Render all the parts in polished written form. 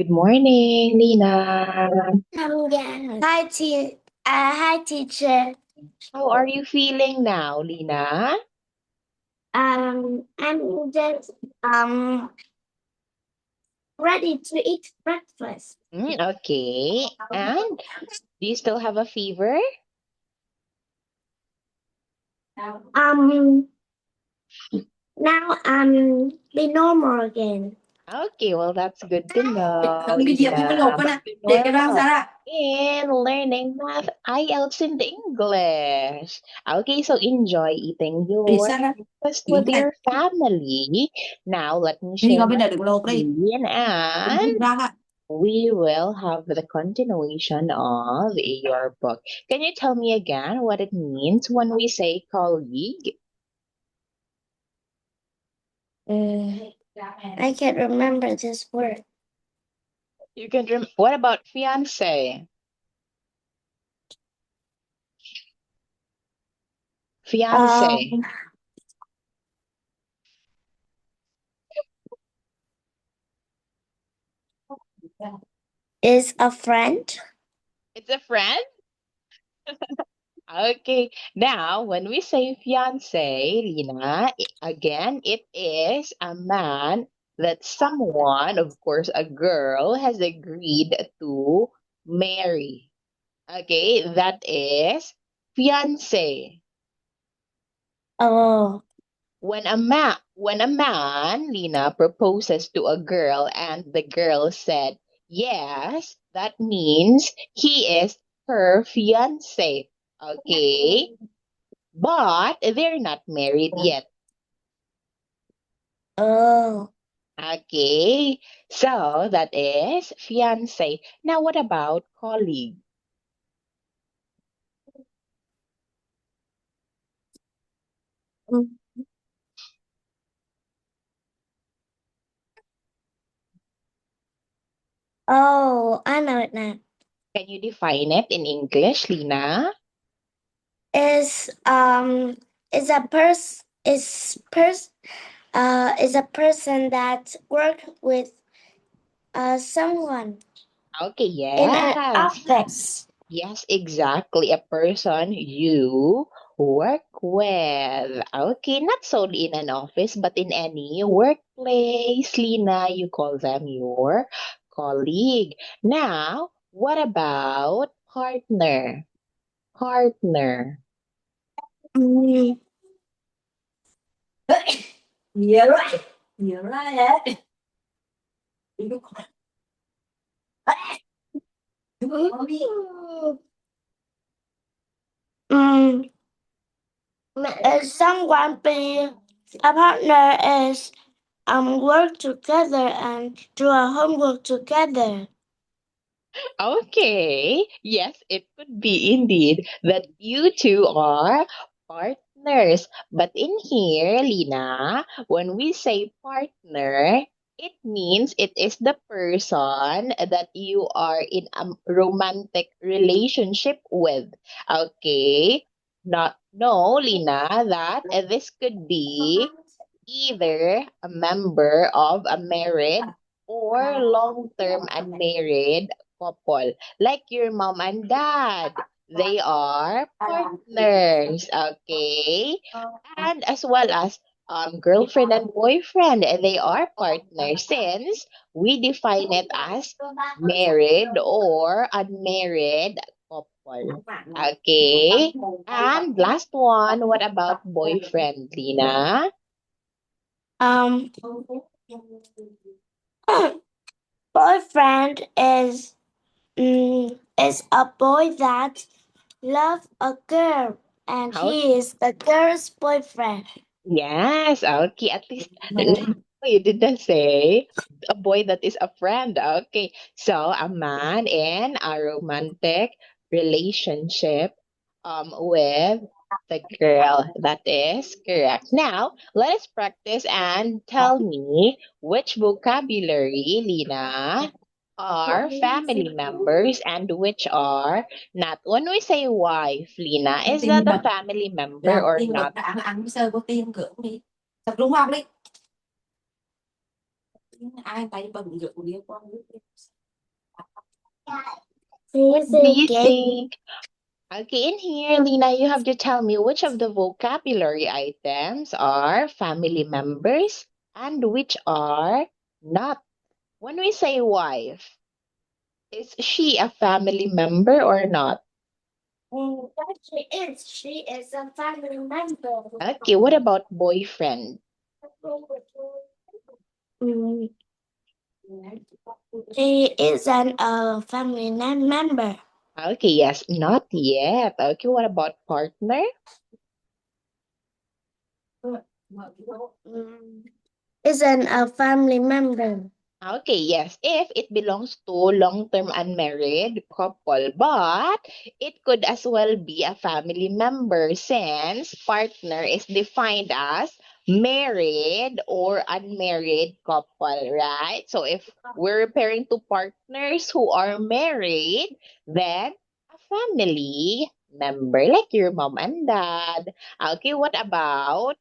Good morning, Lina. Hi, teacher. How are you feeling now, Lina? I'm just ready to eat breakfast. Okay. And do you still have a fever? Um, Now I'm be normal again. Okay, well, that's good to know, Ang video mo Lina. pa Back na. to Dek ka lang, normal. Sara. In learning math, IELTS and English. Okay, so enjoy eating your Bisa na. breakfast with Ingat. your family. Now, let me Hindi share kami my na develop rin. screen and Kumplit na ka. we will have the continuation of your book. Can you tell me again what it means when we say colleague? I can't remember this word. You can what about fiance? Fiance. Um, is a friend. It's a friend? Okay. Now, when we say fiance, Lina, again, it is a man that someone, of course, a girl, has agreed to marry. Okay, that is fiance. Oh, When a man, Lina, proposes to a girl and the girl said yes, that means he is her fiance. Okay, but they're not married yet. oh, Okay, so that is fiance. Now, what about colleague? oh, I know it now. Can you define it in English, Lina? Is is a person is a person that work with someone Okay, in an yes. office. Yes, exactly. A person you work with. Okay, not solely in an office, but in any workplace, Lina, you call them your colleague. Now, what about partner? Partner. Mm. Nhớ lại nhớ lại đấy. Mm, is someone be a partner is work together and do a homework together. Okay, yes, it could be indeed that you two are partners. But in here, Lina, when we say partner, it means it is the person that you are in a romantic relationship with. Okay? Not no, Lina, that this could be either a member of a married or long-term unmarried couple, like your mom and dad. They are partners, okay? And as well as girlfriend and boyfriend, they are partners since we define it as married or unmarried couple. Okay? And last one, what about boyfriend, Lina? Um, boyfriend is a boy that love a girl and he is the girl's boyfriend. Yes, okay. At least you didn't say a boy that is a friend. Okay. So a man in a romantic relationship with the girl. That is correct. Now, let us practice and tell me which vocabulary, Lina, are family members and which are not. When we say wife, Lina, is Tin that nhưng a mà family member làm or tin được not? ăn ăn sơ có tin cửa đi. Tập trung học đi. What Please do you again. think? Okay, in here, Lina, you have to tell me which of the vocabulary items are family members and which are not. When we say wife, is she a family member or not? Yes, she is. She is a family member. Okay, what about boyfriend? Mm, She isn't a family member. Okay, yes, not yet. Okay, what about partner? Mm, Isn't a family member. Okay, yes, if it belongs to long-term unmarried couple, but it could as well be a family member since partner is defined as married or unmarried couple, right? So if we're referring to partners who are married, then a family member like your mom and dad. Okay, what about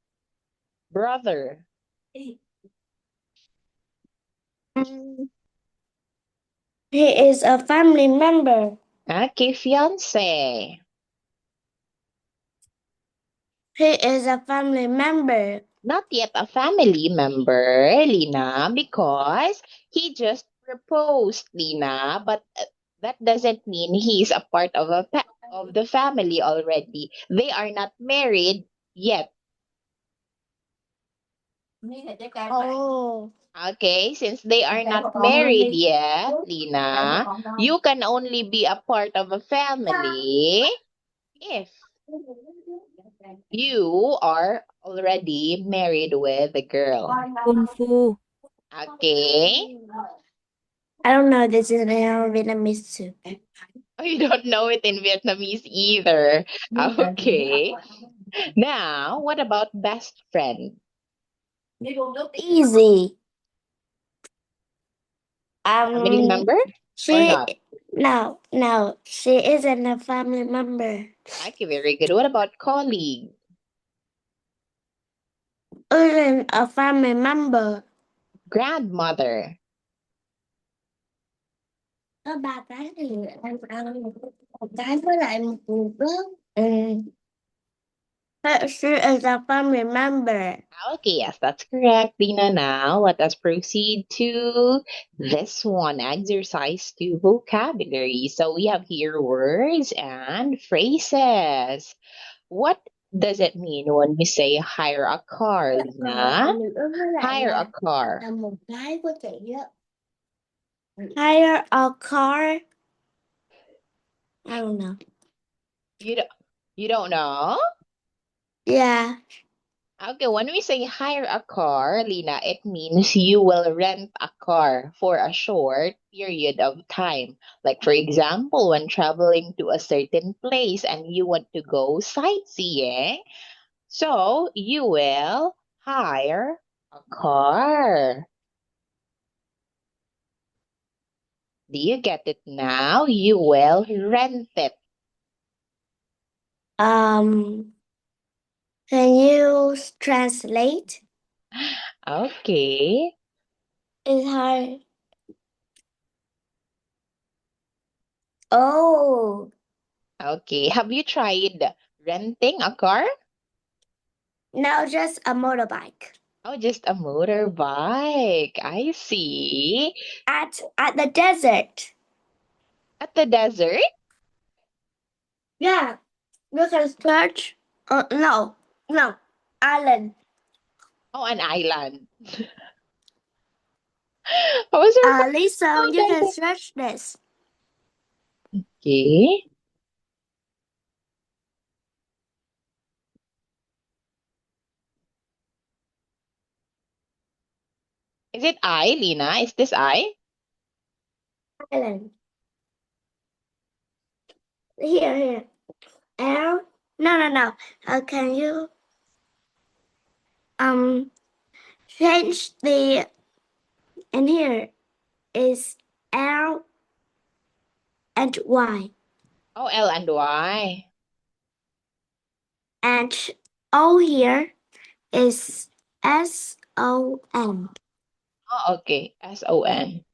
brother? Mm, He is a family member. Okay, fiance. He is a family member. Not yet a family member, Lina, because he just proposed, Lina, but that doesn't mean he's a part of of the family already. They are not married yet. Oh. Okay, since they are not married yet, Lina, you can only be a part of a family if you are already married with a girl. Kung Fu. Okay? I don't know this is Vietnamese too. Oh, you don't know it in Vietnamese either. Okay. Now, what about best friend? Easy. Family member or She not? no, she isn't a family member. Okay, very good. What about colleague? Isn't a family member. Grandmother? Có ba cái thì em ăn một cái với lại một nước. She is a family member. Okay, yes, that's correct, Dina. Now, let us proceed to this one, exercise to vocabulary. So we have here words and phrases. What does it mean when we say hire a car, Lina? Hire a car. Là một cái của chị á. Hire a car. I don't know. You don't know? Yeah. Okay, when we say hire a car, Lina, it means you will rent a car for a short period of time. Like, for example, when traveling to a certain place and you want to go sightseeing, so you will hire a car. Do you get it now? You will rent it. Can you translate? Okay. It's hard. Oh, Okay. Have you tried renting a car? no, just a motorbike. Oh, just a motorbike. I see. At the desert. At the desert? Yeah, you can search. No, island. Oh, an island. I was Lisa, surprised. you can search this. Okay. Is it I, Lina? Is this I? Island. Here. L. No. Can you change the and here is L and Y Oh, L and Y. and O here is SON. Oh, okay. SON.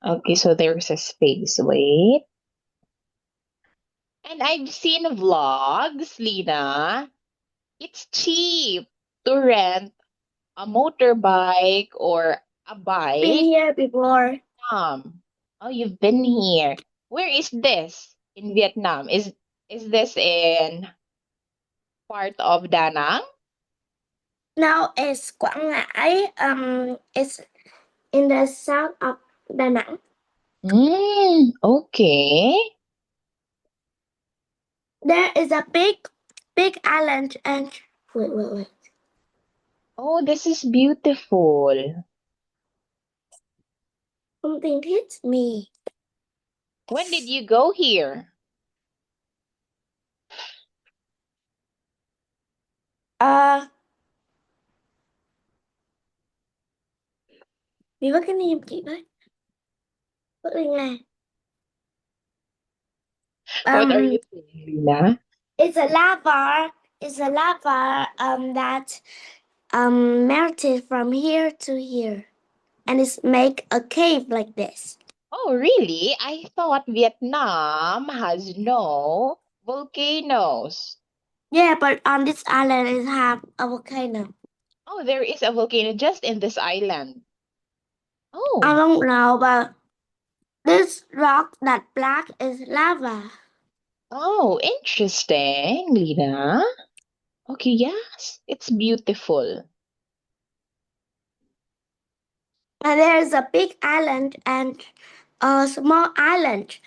Okay, so there's a space. Wait. And I've seen vlogs, Lina. It's cheap to rent a motorbike or a Been bike. here before. Oh, you've been here. Where is this? In Vietnam. Is this in part of Da Nang? Now it's Quảng Ngãi. It's in the south of Da Nang. Okay. There is a big island and wait. Oh, this is beautiful. Something hits me. When did you go here? Uh, vì có cái niềm chị với. Bất linh là. What are you saying, Lina? It's a lava. It's a lava that melted from here to here, and it's make a cave like this. Oh, really? I thought Vietnam has no volcanoes. Yeah, but on this island it have a volcano. Oh, there is a volcano just in this island. I Oh, don't know, but this rock that black is lava. oh, interesting, Lina. Okay, yes, it's beautiful. And there's a big island and a small island.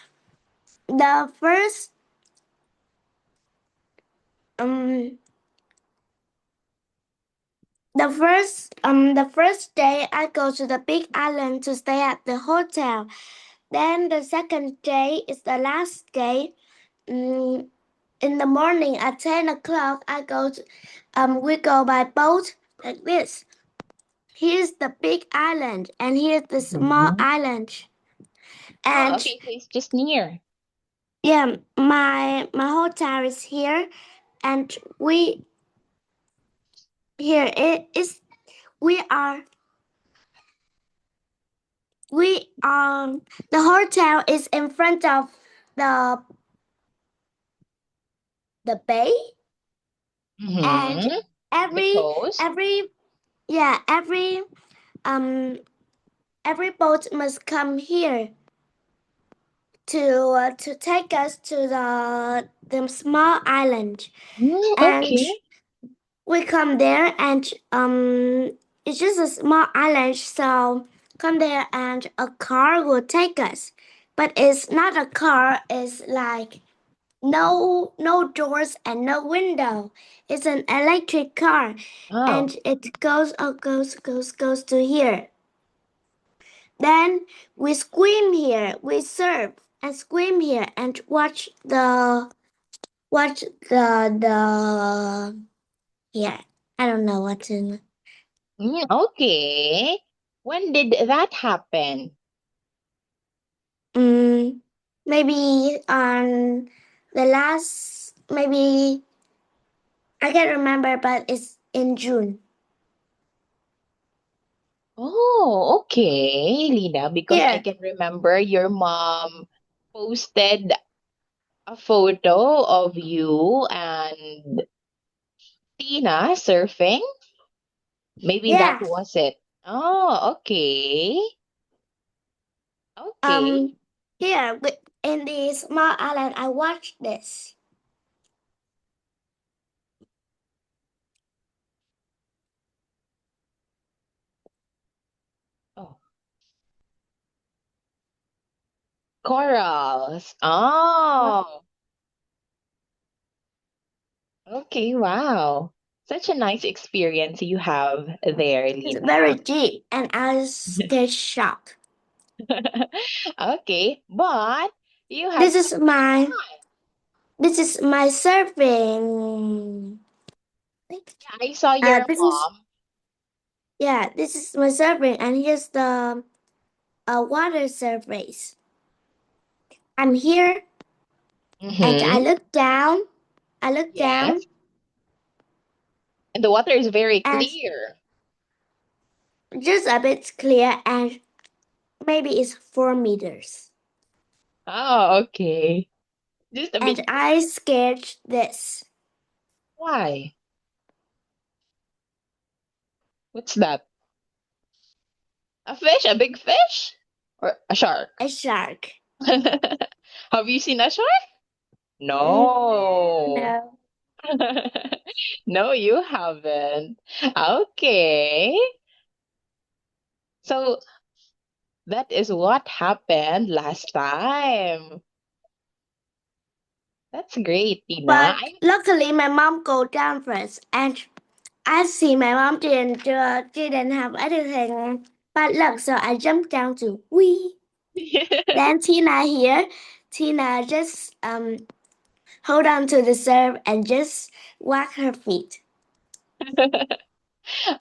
The first um the first day I go to the big island to stay at the hotel. Then the second day is the last day. In the morning at 10 o'clock we go by boat like this. Here's the big island and here's the small Mhm. island. Oh, And okay, so it's just near. yeah, my hotel is here and we here it is we the hotel is in front of the the bay and Mm-hmm. The every coast. every yeah um every boat must come here to take us to the small island and Okay. we come there and it's just a small island so come there and a car will take us but it's not a car, it's like no doors and no window. It's an electric car Oh. and it goes to here. Then we scream here, we surf and scream here and watch the yeah. I don't know what's in. Okay. When did that happen? Mm, maybe on the last maybe I can't remember, but it's in June. Oh, okay, Lina, because I Here, can remember your mom posted a photo of you and Tina surfing. Maybe that yeah. was it. Oh, okay. Okay. Um, here in the small island, I watched this. Oh, corals. Oh, okay. Wow. Such a nice experience you have there, It's Lina. very deep, and I was get shocked. Okay, but you had This so is much my fun. this is my surfing. Yeah, I saw your This is mom. yeah, this is my surfing, and here's the water surface. I'm here, and I Mm-hmm. look down. I look Yes. down, And the water is very and clear. just a bit clear, and maybe it's 4 meters. Oh, okay. Just a bit. And I scared this. Why? What's that? A fish? A big fish? Or a shark? A shark. Have you seen a shark? No. No. No, you haven't. Okay. So that is what happened last time. That's great, Tina. But luckily, my mom go down first, and I see my mom didn't have anything bad luck, so I jumped down to wee. Then Tina here, Tina just hold on to the surf and just whack her feet.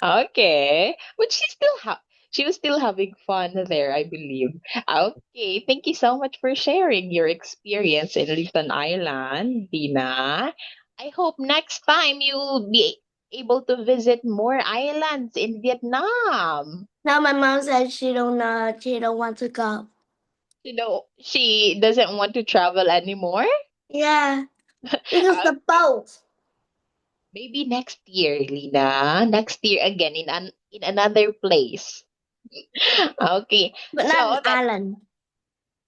Okay. But she was still having fun there, I believe. Okay, thank you so much for sharing your experience in Little Island, Dina. I hope next time you'll be able to visit more islands in Vietnam. Now my mom said she don't want to go. You know, she doesn't want to travel anymore. Yeah, because the boat. Maybe next year, Lina. Next year again in another place. Okay. But not an So that island.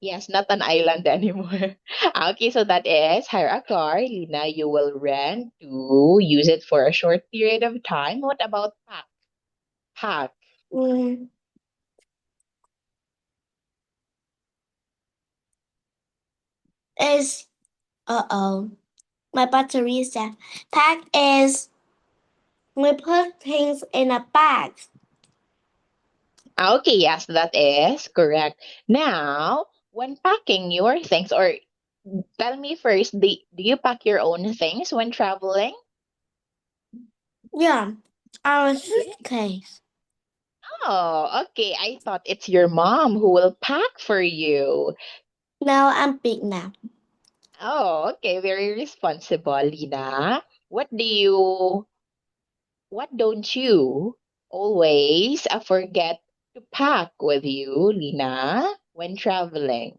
yes, not an island anymore. Okay, so that is hire a car, Lina. You will rent to use it for a short period of time. What about pack? Pack. Mm, is uh-oh. My battery is dead. Pack is we put things in a bag. Okay, yes, that is correct. Now, when packing your things, or tell me first, do you pack your own things when traveling? Yeah, our Yeah. suitcase. Oh, okay. I thought it's your mom who will pack for you. Now I'm big now. Oh, okay. Very responsible, Lina. What don't you always forget to pack with you, Lina, when traveling?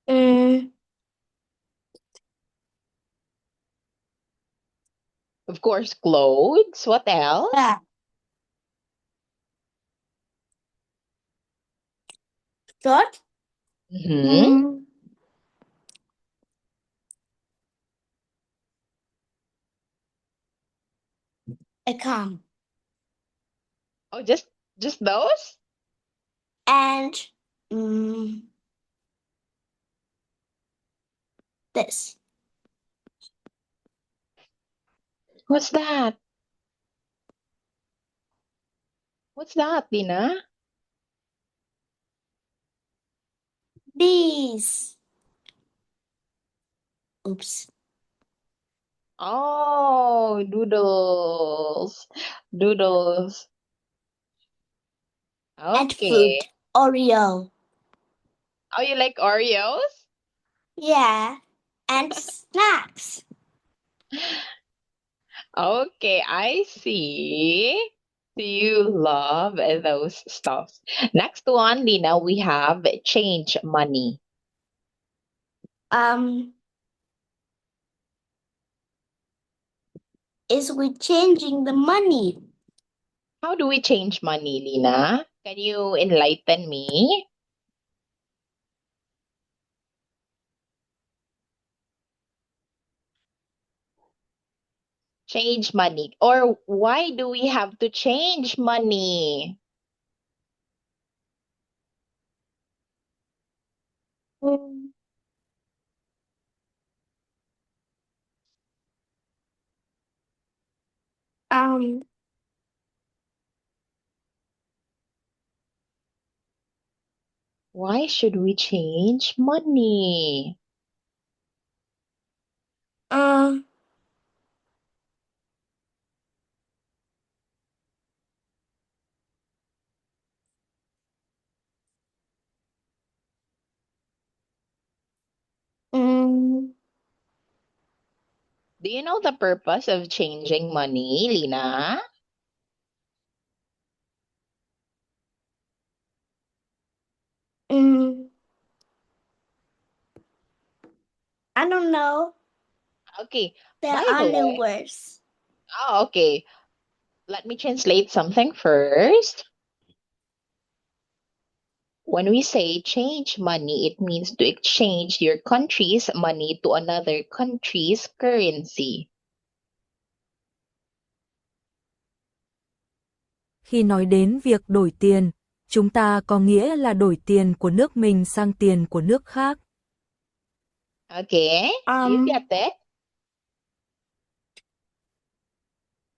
Mm, Of course, clothes. What else? yeah. Short. Mm-hmm. Mm, a comb. Oh, just those? And mm, this. What's that? What's that, Lina? These. Oops. Oh, doodles. Doodles. And food. Okay. Oreo. Oh, you like Oreos? Yeah. And snacks. Okay, I see. Do you love those stuffs? Next one, Lina, we have change money. Um, is we changing the money. How do we change money, Lina? Can you enlighten me? Change money. Or why do we have to change money? Mm, Um, Why should we change money? uh, mm, Do you know the purpose of changing money, Lina? Mm, I don't know. Okay. There By are the new way, words. okay. Let me translate something first. When we say change money, it means to exchange your country's money to another country's currency. Khi nói đến việc đổi tiền, chúng ta có nghĩa là đổi tiền của nước mình sang tiền của nước khác. Okay? You get it?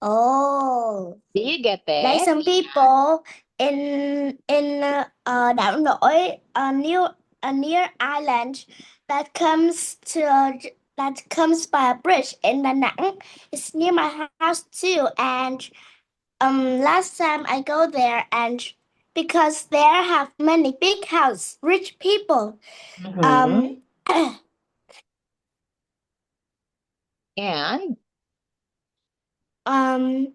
Oh, Do you get like it? some people in đảo nổi near island that comes by a bridge in Da Nang. It's near my house too, and last time I go there, and because there have many big house, rich people. Mhm. And Um,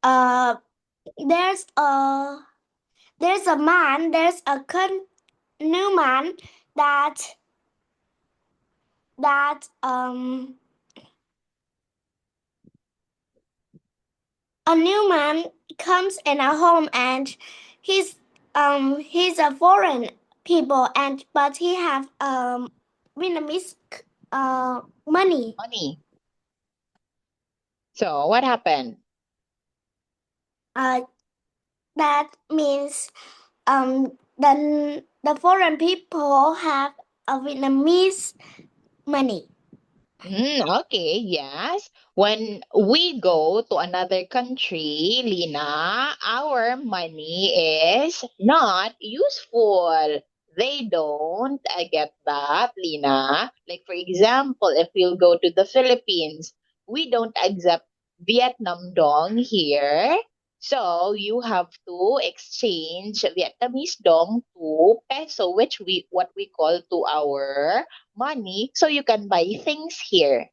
uh, there's a new man that that a new man comes in our home, and he's a foreign people, and but he have Vietnamese money. money. So what happened? That means the foreign people have a Vietnamese money. Okay, yes. When we go to another country, Lina, our money is not useful. They don't get that, Lina. Like, for example, if we'll go to the Philippines, we don't accept Vietnam dong here. So you have to exchange Vietnamese dong to peso, which what we call to our money, so you can buy things here.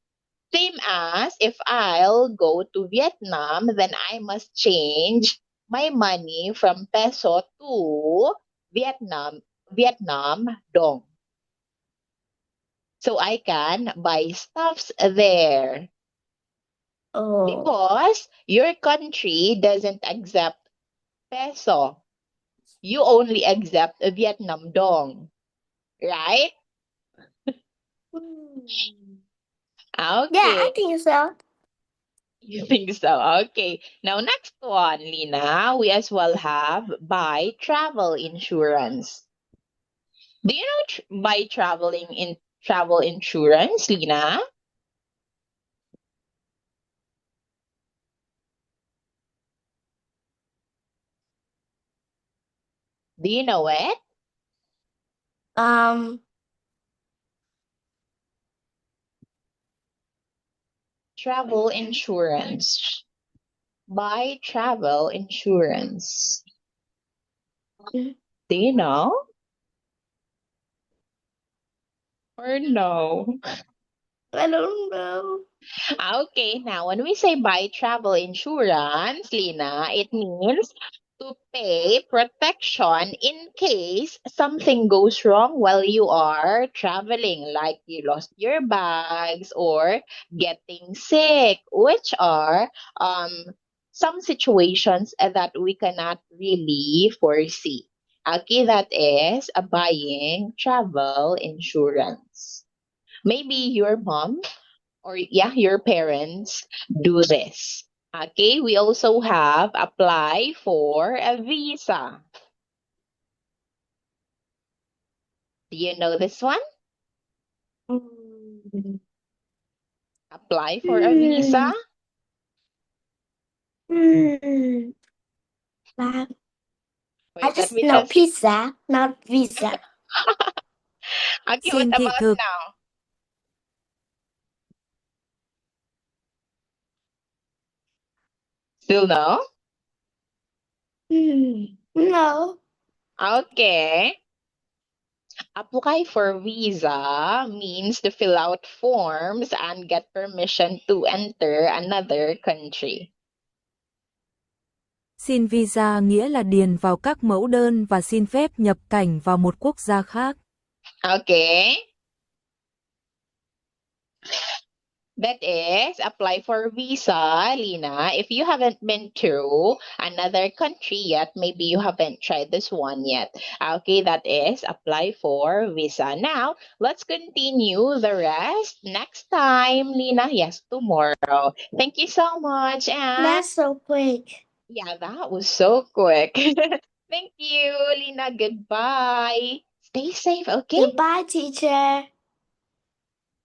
Same as if I'll go to Vietnam, then I must change my money from peso to Vietnam dong. So I can buy stuffs there. Oh. Because your country doesn't accept peso. You only accept Vietnam dong. Right? Yeah, I Okay. think so. You think so? Okay. Now, next one, Lina, we as well have buy travel insurance. Do you know buy travel insurance, Lina? Do you know it? Um, Travel insurance. Buy travel insurance. Mm. Do you know? Or no? I don't know. Okay, now when we say buy travel insurance, Lina, it means to pay protection in case something goes wrong while you are traveling, like you lost your bags or getting sick, which are some situations that we cannot really foresee. Okay, that is a buying travel insurance. Maybe your mom or yeah, your parents do this. Okay, we also have apply for a visa. Do you know this one? Mm. Apply for a visa? Mm. I Wait, let just me know just. pizza, not visa. Okay, what Xin thị about thực, now? Still no? No. Okay. Apply for visa means to fill out forms and get permission to enter another country. Xin visa nghĩa là điền vào các mẫu đơn và xin phép nhập cảnh vào một quốc gia khác. Okay? That is, apply for visa, Lina. If you haven't been to another country yet, maybe you haven't tried this one yet. Okay, that is, apply for visa. Now, let's continue the rest next time, Lina. Yes, tomorrow. Thank you so much. And That's so quick. yeah, that was so quick. Thank you, Lina. Goodbye. Stay safe, okay? Goodbye, teacher.